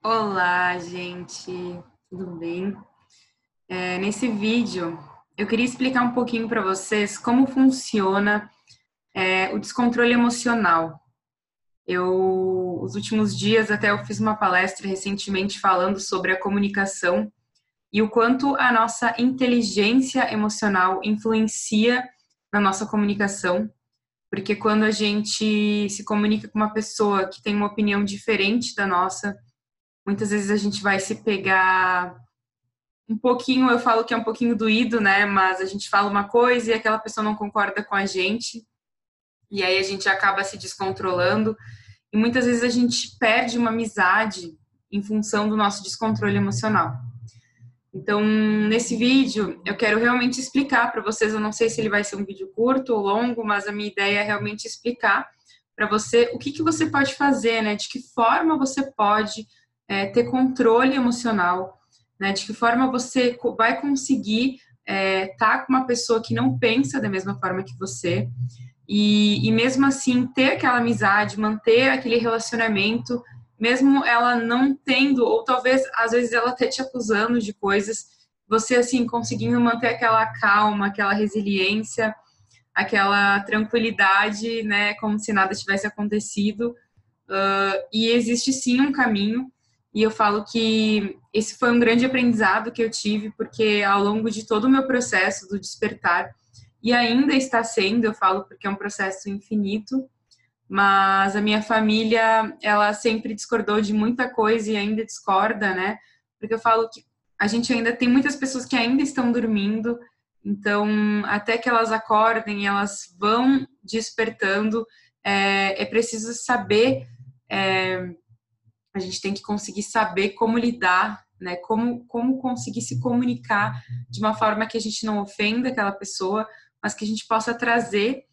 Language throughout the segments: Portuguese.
Olá, gente, tudo bem? Nesse vídeo, eu queria explicar um pouquinho para vocês como funciona o descontrole emocional. Os últimos dias, até eu fiz uma palestra recentemente falando sobre a comunicação e o quanto a nossa inteligência emocional influencia na nossa comunicação, porque quando a gente se comunica com uma pessoa que tem uma opinião diferente da nossa, muitas vezes a gente vai se pegar um pouquinho, eu falo que é um pouquinho doído, né? Mas a gente fala uma coisa e aquela pessoa não concorda com a gente, e aí a gente acaba se descontrolando, e muitas vezes a gente perde uma amizade em função do nosso descontrole emocional. Então, nesse vídeo, eu quero realmente explicar para vocês, eu não sei se ele vai ser um vídeo curto ou longo, mas a minha ideia é realmente explicar para você o que você pode fazer, né? De que forma você pode ter controle emocional, né? De que forma você vai conseguir estar com uma pessoa que não pensa da mesma forma que você e mesmo assim ter aquela amizade, manter aquele relacionamento, mesmo ela não tendo, ou talvez às vezes ela até te acusando de coisas, você assim conseguindo manter aquela calma, aquela resiliência, aquela tranquilidade, né, como se nada tivesse acontecido. E existe sim um caminho, e eu falo que esse foi um grande aprendizado que eu tive, porque ao longo de todo o meu processo do despertar, e ainda está sendo, eu falo porque é um processo infinito, mas a minha família, ela sempre discordou de muita coisa e ainda discorda, né? Porque eu falo que a gente ainda tem muitas pessoas que ainda estão dormindo, então até que elas acordem, elas vão despertando, é preciso saber, é, a gente tem que conseguir saber como lidar, né? Como conseguir se comunicar de uma forma que a gente não ofenda aquela pessoa, mas que a gente possa trazer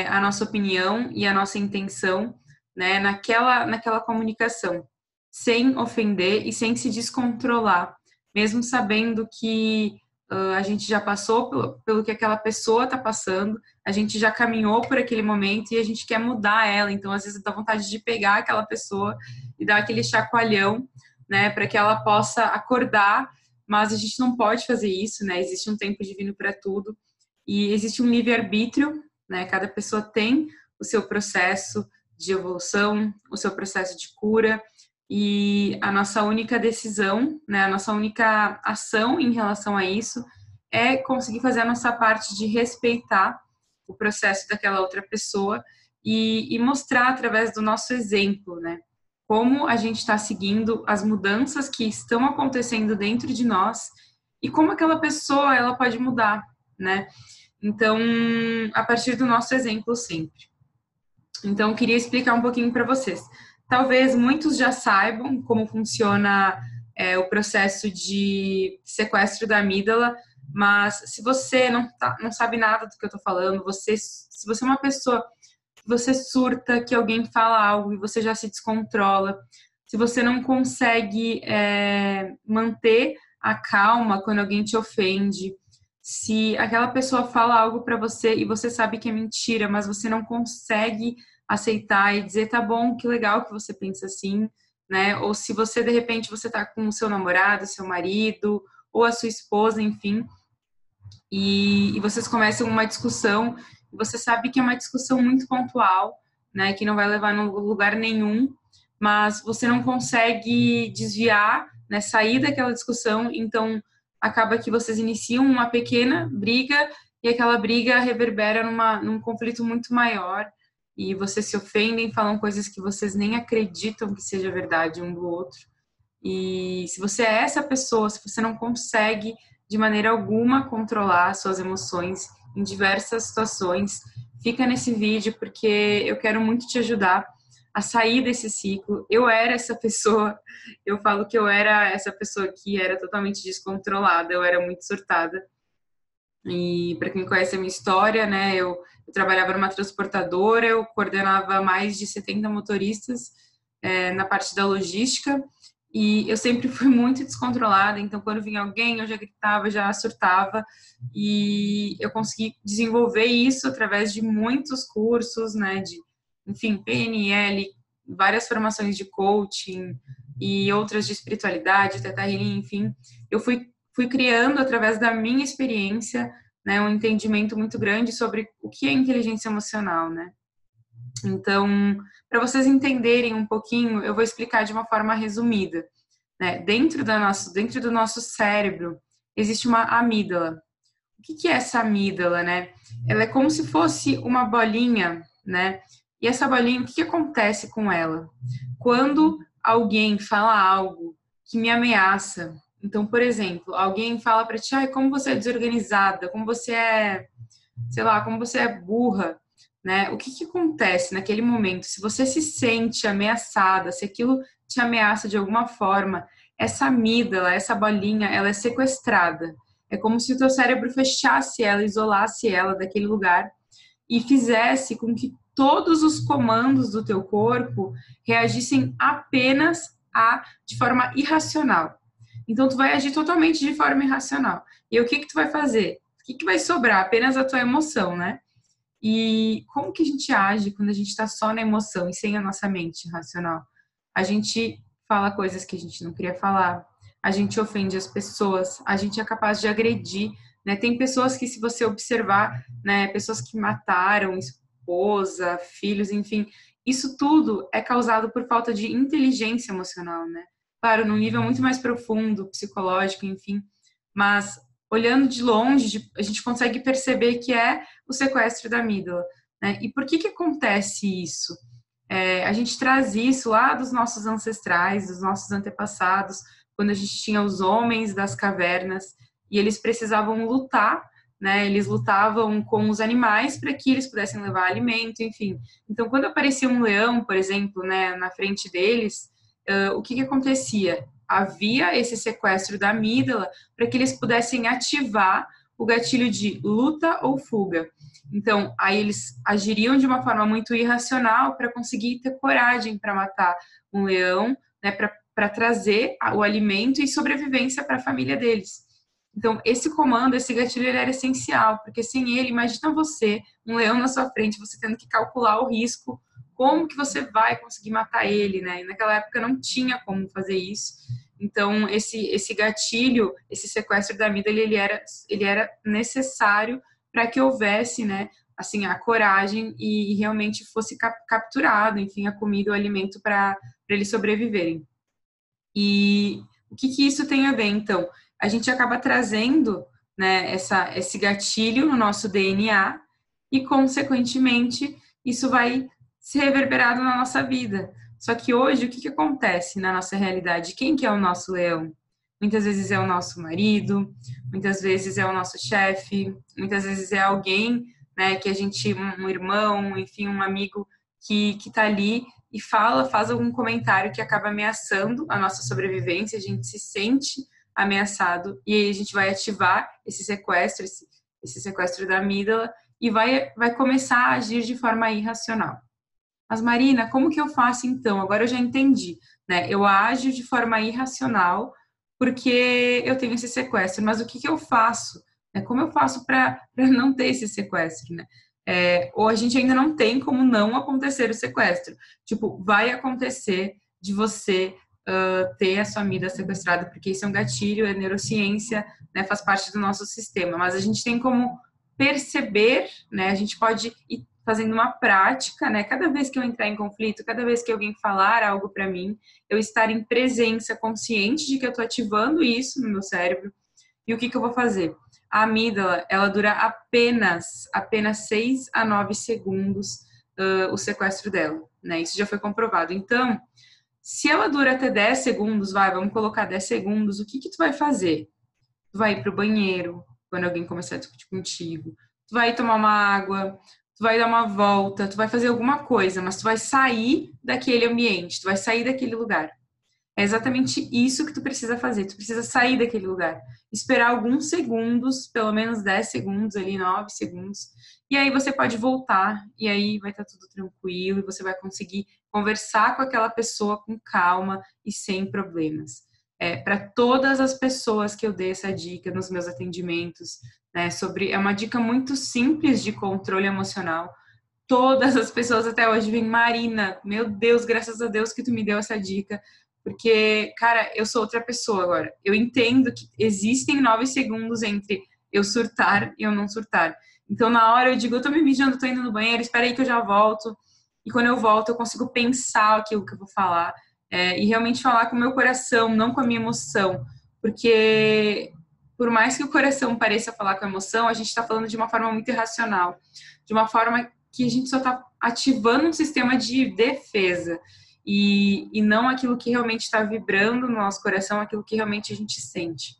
a nossa opinião e a nossa intenção, né, naquela comunicação, sem ofender e sem se descontrolar, mesmo sabendo que a gente já passou pelo que aquela pessoa está passando, a gente já caminhou por aquele momento e a gente quer mudar ela, então às vezes dá vontade de pegar aquela pessoa e dar aquele chacoalhão, né, para que ela possa acordar, mas a gente não pode fazer isso, né? Existe um tempo divino para tudo e existe um livre-arbítrio, né? Cada pessoa tem o seu processo de evolução, o seu processo de cura e a nossa única decisão, né, a nossa única ação em relação a isso é conseguir fazer a nossa parte de respeitar o processo daquela outra pessoa e mostrar através do nosso exemplo, né, como a gente está seguindo as mudanças que estão acontecendo dentro de nós e como aquela pessoa ela pode mudar, né? Então, a partir do nosso exemplo sempre. Então, eu queria explicar um pouquinho para vocês. Talvez muitos já saibam como funciona o processo de sequestro da amígdala, mas se você não sabe nada do que eu estou falando, se você é uma pessoa que você surta, que alguém fala algo e você já se descontrola, se você não consegue manter a calma quando alguém te ofende, se aquela pessoa fala algo para você e você sabe que é mentira, mas você não consegue aceitar e dizer, tá bom, que legal que você pensa assim, né? Ou se você, de repente, você tá com o seu namorado, seu marido, ou a sua esposa, enfim, e vocês começam uma discussão, e você sabe que é uma discussão muito pontual, né? Que não vai levar a lugar nenhum, mas você não consegue desviar, né? Sair daquela discussão, então acaba que vocês iniciam uma pequena briga e aquela briga reverbera num conflito muito maior e vocês se ofendem, falam coisas que vocês nem acreditam que seja verdade um do outro. E se você é essa pessoa, se você não consegue de maneira alguma controlar suas emoções em diversas situações, fica nesse vídeo porque eu quero muito te ajudar a sair desse ciclo. Eu era essa pessoa, eu falo que eu era essa pessoa que era totalmente descontrolada, eu era muito surtada. E para quem conhece a minha história, né, eu trabalhava numa transportadora, eu coordenava mais de 70 motoristas na parte da logística e eu sempre fui muito descontrolada, então quando vinha alguém eu já gritava, já surtava e eu consegui desenvolver isso através de muitos cursos, né, de, enfim, PNL, várias formações de coaching, e outras de espiritualidade, Teta Healing, enfim, eu fui criando através da minha experiência, né, um entendimento muito grande sobre o que é inteligência emocional, né? Então, para vocês entenderem um pouquinho, eu vou explicar de uma forma resumida, né? Dentro do nosso cérebro existe uma amígdala. O que é essa amígdala, né? Ela é como se fosse uma bolinha, né? E essa bolinha, o que acontece com ela? Quando alguém fala algo que me ameaça, então, por exemplo, alguém fala para ti, ai, como você é desorganizada, como você é, sei lá, como você é burra, né? O que acontece naquele momento? Se você se sente ameaçada, se aquilo te ameaça de alguma forma, essa amígdala, essa bolinha, ela é sequestrada. É como se o teu cérebro fechasse ela, isolasse ela daquele lugar e fizesse com que todos os comandos do teu corpo reagissem apenas de forma irracional. Então, tu vai agir totalmente de forma irracional. E o que tu vai fazer? O que vai sobrar? Apenas a tua emoção, né? E como que a gente age quando a gente está só na emoção e sem a nossa mente racional? A gente fala coisas que a gente não queria falar, a gente ofende as pessoas, a gente é capaz de agredir, né? Tem pessoas que, se você observar, né, pessoas que mataram esposa, filhos, enfim, isso tudo é causado por falta de inteligência emocional, né? Claro, num nível muito mais profundo, psicológico, enfim, mas olhando de longe, a gente consegue perceber que é o sequestro da amígdala, né? E por que acontece isso? A gente traz isso lá dos nossos ancestrais, dos nossos antepassados, quando a gente tinha os homens das cavernas e eles precisavam lutar, né? Eles lutavam com os animais para que eles pudessem levar alimento, enfim. Então, quando aparecia um leão, por exemplo, né, na frente deles, o que acontecia? Havia esse sequestro da amígdala para que eles pudessem ativar o gatilho de luta ou fuga. Então, aí eles agiriam de uma forma muito irracional para conseguir ter coragem para matar um leão, né, para trazer o alimento e sobrevivência para a família deles. Então, esse comando, esse gatilho, ele era essencial, porque sem ele, imagina você, um leão na sua frente, você tendo que calcular o risco, como que você vai conseguir matar ele, né? E naquela época não tinha como fazer isso. Então, esse gatilho, esse sequestro da amígdala, ele era necessário para que houvesse, né, assim, a coragem e realmente fosse capturado, enfim, a comida, o alimento para eles sobreviverem. E o que isso tem a ver, então? A gente acaba trazendo, né, esse gatilho no nosso DNA e, consequentemente, isso vai ser reverberado na nossa vida. Só que hoje, o que acontece na nossa realidade? Quem que é o nosso leão? Muitas vezes é o nosso marido, muitas vezes é o nosso chefe, muitas vezes é alguém, né, que a gente, um irmão, enfim, um amigo que está ali e faz algum comentário que acaba ameaçando a nossa sobrevivência, a gente se sente ameaçado e aí a gente vai ativar esse sequestro da amígdala e vai começar a agir de forma irracional. Mas, Marina, como que eu faço então? Agora eu já entendi, né? Eu ajo de forma irracional porque eu tenho esse sequestro, mas o que eu faço? Como eu faço para não ter esse sequestro, né? Ou a gente ainda não tem como não acontecer o sequestro. Tipo, vai acontecer de você ter a sua amígdala sequestrada, porque isso é um gatilho, é neurociência, né? Faz parte do nosso sistema. Mas a gente tem como perceber, né? A gente pode ir fazendo uma prática, né? Cada vez que eu entrar em conflito, cada vez que alguém falar algo para mim, eu estar em presença, consciente de que eu estou ativando isso no meu cérebro. E o que eu vou fazer? A amígdala, ela dura apenas 6 a 9 segundos o sequestro dela, né? Isso já foi comprovado. Então, se ela dura até 10 segundos, vamos colocar 10 segundos, o que tu vai fazer? Tu vai ir pro banheiro, quando alguém começar a discutir contigo. Tu vai tomar uma água, tu vai dar uma volta, tu vai fazer alguma coisa, mas tu vai sair daquele ambiente, tu vai sair daquele lugar. É exatamente isso que tu precisa fazer. Tu precisa sair daquele lugar. Esperar alguns segundos, pelo menos 10 segundos ali, 9 segundos. E aí você pode voltar. E aí vai estar tudo tranquilo. E você vai conseguir conversar com aquela pessoa com calma e sem problemas. Para todas as pessoas que eu dei essa dica nos meus atendimentos, né, é uma dica muito simples de controle emocional. Todas as pessoas até hoje vêm, Marina, meu Deus, graças a Deus que tu me deu essa dica, Porque, cara, eu sou outra pessoa agora. Eu entendo que existem 9 segundos entre eu surtar e eu não surtar. Então, na hora eu digo, eu tô me mijando, tô indo no banheiro, espera aí que eu já volto. E quando eu volto, eu consigo pensar aquilo que eu vou falar. E realmente falar com o meu coração, não com a minha emoção. Porque, por mais que o coração pareça falar com a emoção, a gente está falando de uma forma muito irracional. De uma forma que a gente só está ativando um sistema de defesa. E não aquilo que realmente está vibrando no nosso coração, aquilo que realmente a gente sente.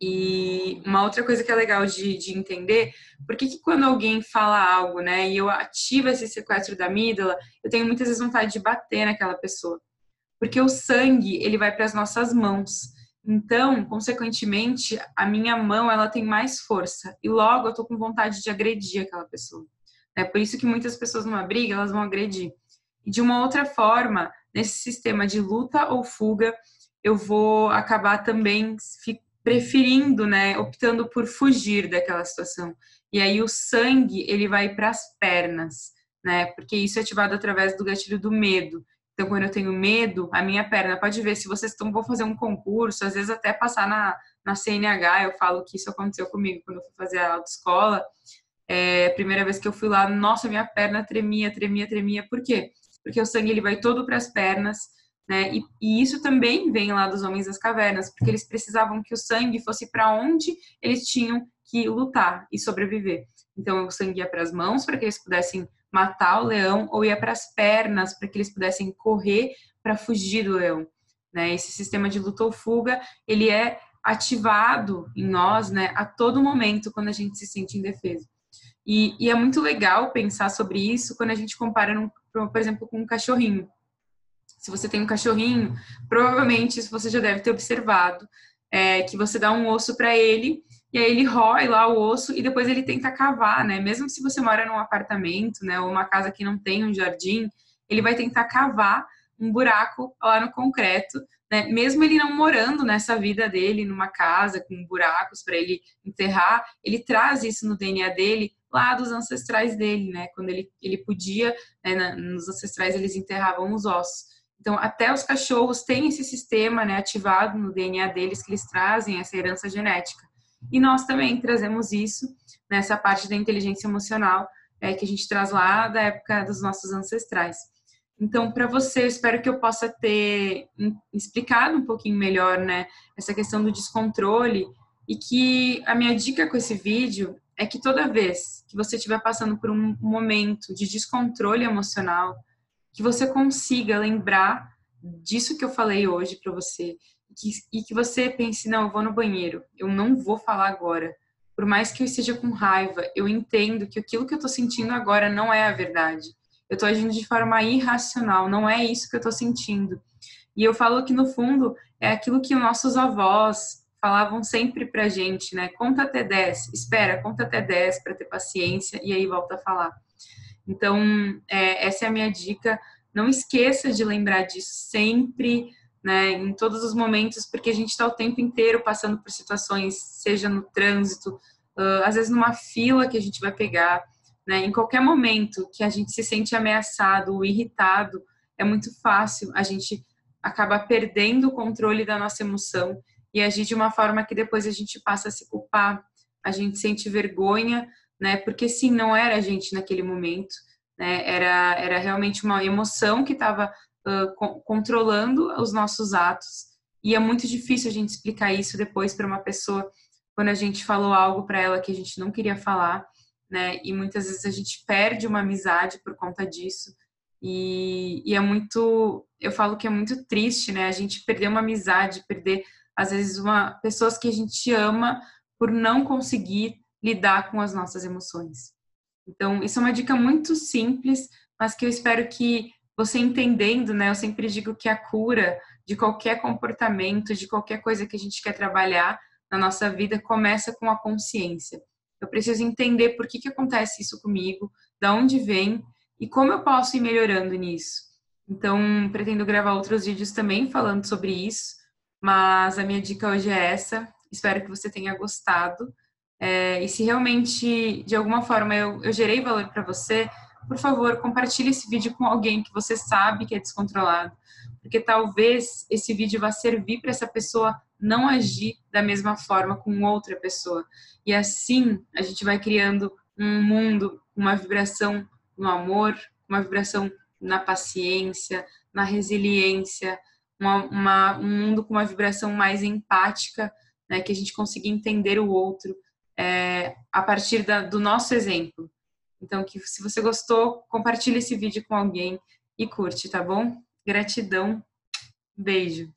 E uma outra coisa que é legal de entender, por que quando alguém fala algo, né, e eu ativo esse sequestro da amígdala, eu tenho muitas vezes vontade de bater naquela pessoa. Porque o sangue, ele vai para as nossas mãos. Então, consequentemente, a minha mão, ela tem mais força. E logo eu tô com vontade de agredir aquela pessoa. É por isso que muitas pessoas numa briga, elas vão agredir. E de uma outra forma, nesse sistema de luta ou fuga, eu vou acabar também preferindo, né, optando por fugir daquela situação. E aí o sangue, ele vai para as pernas, né? Porque isso é ativado através do gatilho do medo. Então, quando eu tenho medo, a minha perna, pode ver, se vocês vão fazer um concurso, às vezes até passar na CNH, eu falo que isso aconteceu comigo quando eu fui fazer a autoescola. A primeira vez que eu fui lá, nossa, minha perna tremia, tremia, tremia. Por quê? Porque o sangue ele vai todo para as pernas, né? E isso também vem lá dos homens das cavernas, porque eles precisavam que o sangue fosse para onde eles tinham que lutar e sobreviver. Então, o sangue ia para as mãos para que eles pudessem matar o leão, ou ia para as pernas para que eles pudessem correr para fugir do leão, né? Esse sistema de luta ou fuga, ele é ativado em nós, né, a todo momento quando a gente se sente indefeso. E é muito legal pensar sobre isso quando a gente compara, por exemplo, com um cachorrinho. Se você tem um cachorrinho, provavelmente isso você já deve ter observado, que você dá um osso para ele, e aí ele rói lá o osso e depois ele tenta cavar, né? Mesmo se você mora num apartamento, né, ou uma casa que não tem um jardim, ele vai tentar cavar um buraco lá no concreto, né? Mesmo ele não morando nessa vida dele, numa casa com buracos para ele enterrar, ele traz isso no DNA dele lá dos ancestrais dele, né? Quando ele podia, né, nos ancestrais eles enterravam os ossos. Então, até os cachorros têm esse sistema, né, ativado no DNA deles, que eles trazem essa herança genética. E nós também trazemos isso nessa parte da inteligência emocional, que a gente traz lá da época dos nossos ancestrais. Então, para você, eu espero que eu possa ter explicado um pouquinho melhor, né, essa questão do descontrole, e que a minha dica com esse vídeo é que toda vez que você estiver passando por um momento de descontrole emocional, que você consiga lembrar disso que eu falei hoje para você, e que você pense, não, eu vou no banheiro, eu não vou falar agora. Por mais que eu esteja com raiva, eu entendo que aquilo que eu estou sentindo agora não é a verdade. Eu estou agindo de forma irracional, não é isso que eu estou sentindo. E eu falo que, no fundo, é aquilo que nossos avós falavam sempre pra gente, né? Conta até 10, espera, conta até 10 para ter paciência e aí volta a falar. Então, essa é a minha dica. Não esqueça de lembrar disso sempre, né, em todos os momentos, porque a gente está o tempo inteiro passando por situações, seja no trânsito, às vezes numa fila que a gente vai pegar, né, em qualquer momento que a gente se sente ameaçado ou irritado, é muito fácil a gente acabar perdendo o controle da nossa emoção e agir de uma forma que depois a gente passa a se culpar, a gente sente vergonha, né? Porque sim, não era a gente naquele momento, né? Era realmente uma emoção que estava controlando os nossos atos. E é muito difícil a gente explicar isso depois para uma pessoa quando a gente falou algo para ela que a gente não queria falar, né? E muitas vezes a gente perde uma amizade por conta disso. E é muito, eu falo que é muito triste, né? A gente perder uma amizade, perder às vezes pessoas que a gente ama por não conseguir lidar com as nossas emoções. Então, isso é uma dica muito simples, mas que eu espero que você entendendo, né? Eu sempre digo que a cura de qualquer comportamento, de qualquer coisa que a gente quer trabalhar na nossa vida, começa com a consciência. Eu preciso entender por que acontece isso comigo, da onde vem e como eu posso ir melhorando nisso. Então, pretendo gravar outros vídeos também falando sobre isso, mas a minha dica hoje é essa. Espero que você tenha gostado. E se realmente, de alguma forma, eu gerei valor para você, por favor, compartilhe esse vídeo com alguém que você sabe que é descontrolado, porque talvez esse vídeo vá servir para essa pessoa não agir da mesma forma com outra pessoa. E assim a gente vai criando um mundo, uma vibração no amor, uma vibração na paciência, na resiliência, um mundo com uma vibração mais empática, né, que a gente consiga entender o outro a partir do nosso exemplo. Então, que se você gostou, compartilhe esse vídeo com alguém e curte, tá bom? Gratidão, beijo.